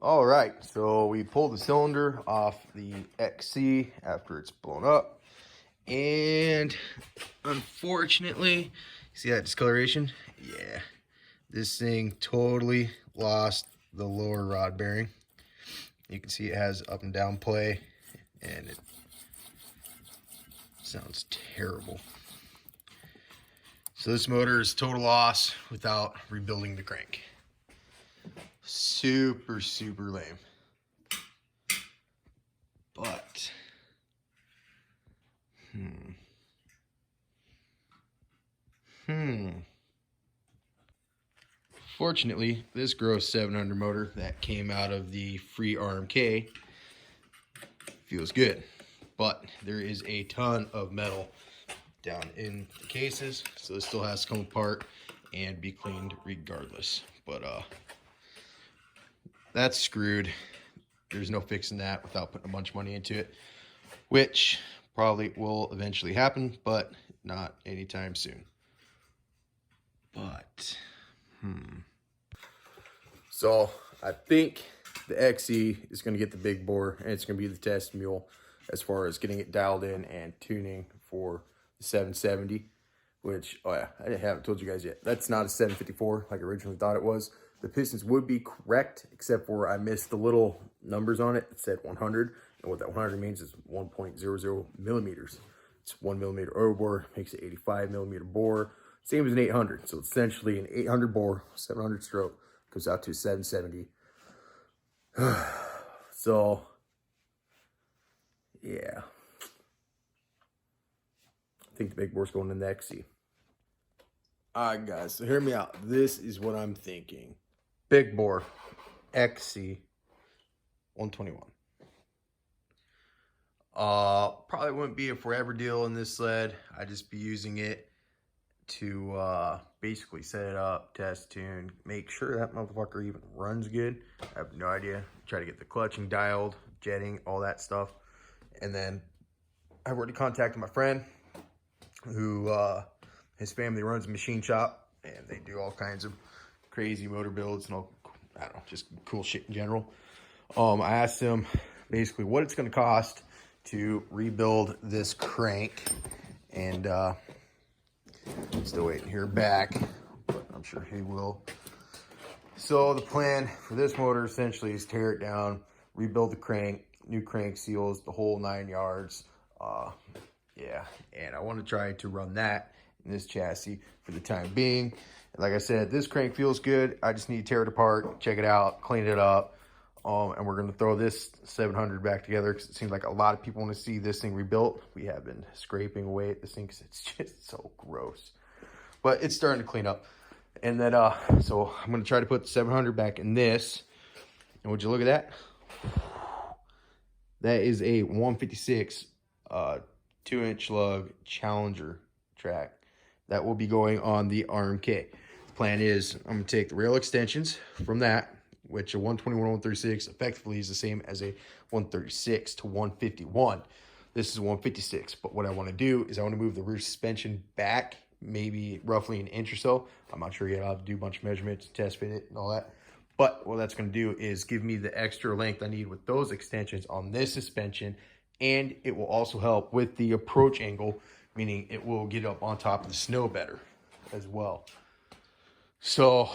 All right, so we pulled the cylinder off the XC after it's blown up, and unfortunately, see that discoloration? Yeah, this thing totally lost the lower rod bearing. You can see it has up and down play, and it sounds terrible. So this motor is total loss without rebuilding the crank. Super lame. But fortunately, this gross 700 motor that came out of the free RMK feels good, but there is a ton of metal down in the cases, so this still has to come apart and be cleaned regardless. But that's screwed. There's no fixing that without putting a bunch of money into it, which probably will eventually happen, but not anytime soon. But so I think the XE is going to get the big bore, and it's going to be the test mule as far as getting it dialed in and tuning for the 770, which, oh yeah, I haven't told you guys yet. That's not a 754 like I originally thought it was. The pistons would be correct, except for I missed the little numbers on it. It said 100, and what that 100 means is 1.00 millimeters. It's 1 millimeter overbore, makes it 85 millimeter bore, same as an 800. So essentially an 800 bore, 700 stroke, goes out to 770. So, yeah. I think the big bore's going in the XC. All right, guys, so hear me out. This is what I'm thinking. Big bore, XC, 121. Probably wouldn't be a forever deal in this sled. I'd just be using it to basically set it up, test, tune, make sure that motherfucker even runs good. I have no idea. Try to get the clutching dialed, jetting, all that stuff. And then I've already contacted my friend who his family runs a machine shop, and they do all kinds of crazy motor builds and all, I don't know, just cool shit in general. I asked him basically what it's going to cost to rebuild this crank, and still waiting to hear back, but I'm sure he will. So the plan for this motor essentially is tear it down, rebuild the crank, new crank seals, the whole 9 yards. Yeah, and I want to try to run that in this chassis for the time being. And like I said, this crank feels good. I just need to tear it apart, check it out, clean it up. And we're going to throw this 700 back together because it seems like a lot of people want to see this thing rebuilt. We have been scraping away at this thing because it's just so gross. But it's starting to clean up. And then, so I'm going to try to put the 700 back in this. And would you look at that? That is a 156 2-inch lug Challenger track that will be going on the RMK. The plan is I'm going to take the rail extensions from that, which a 121, 136 effectively is the same as a 136 to 151. This is 156, but what I want to do is I want to move the rear suspension back maybe roughly an inch or so. I'm not sure yet. I'll have to do a bunch of measurements, test fit it and all that. But what that's going to do is give me the extra length I need with those extensions on this suspension, and it will also help with the approach angle, meaning it will get up on top of the snow better as well. So,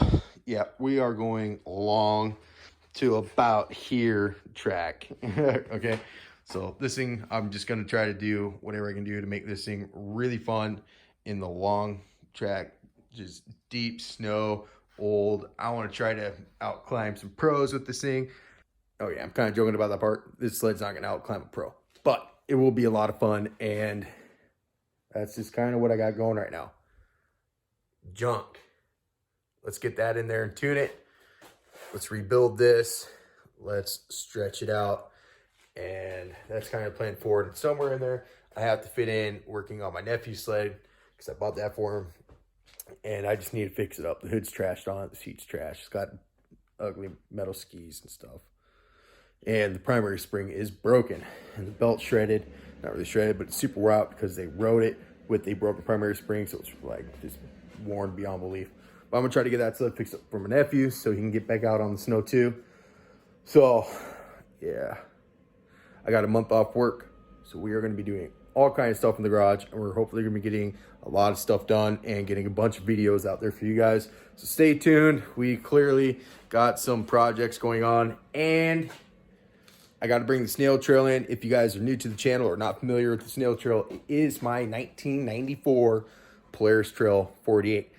yeah, we are going long to about here track. Okay, so this thing, I'm just going to try to do whatever I can do to make this thing really fun in the long track, just deep snow, old. I want to try to out climb some pros with this thing. Oh yeah, I'm kind of joking about that part. This sled's not going to out climb a pro, but it will be a lot of fun, and that's just kind of what I got going right now. Junk. Let's get that in there and tune it. Let's rebuild this. Let's stretch it out. And that's kind of the plan forward. And somewhere in there, I have to fit in working on my nephew's sled because I bought that for him. And I just need to fix it up. The hood's trashed on it. The seat's trashed. It's got ugly metal skis and stuff. And the primary spring is broken. And the belt's shredded. Not really shredded, but it's super wore out because they rode it with a broken primary spring. So it's like just worn beyond belief. But I'm going to try to get that sled fixed up for my nephew so he can get back out on the snow too. So, yeah, I got a month off work. So we are going to be doing all kinds of stuff in the garage, and we're hopefully going to be getting a lot of stuff done and getting a bunch of videos out there for you guys. So stay tuned. We clearly got some projects going on, and I got to bring the snail trail in. If you guys are new to the channel or not familiar with the snail trail, it is my 1994 Polaris Trail 48.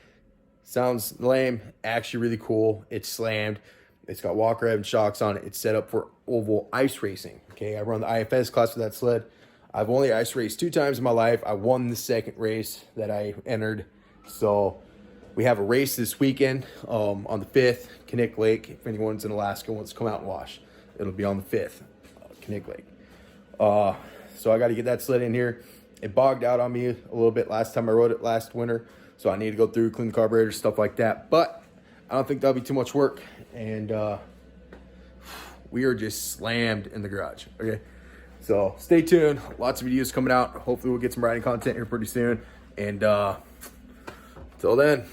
Sounds lame, actually really cool. It's slammed. It's got Walker Evans shocks on it. It's set up for oval ice racing. Okay, I run the IFS class with that sled. I've only ice raced 2 times in my life. I won the second race that I entered. So we have a race this weekend on the 5th, Kinnick Lake. If anyone's in Alaska wants to come out and wash, it'll be on the 5th, Kinnick Lake. So I got to get that sled in here. It bogged out on me a little bit last time I rode it last winter. So I need to go through, clean the carburetor, stuff like that. But I don't think that'll be too much work. And we are just slammed in the garage, okay? So stay tuned. Lots of videos coming out. Hopefully we'll get some riding content here pretty soon. And until then.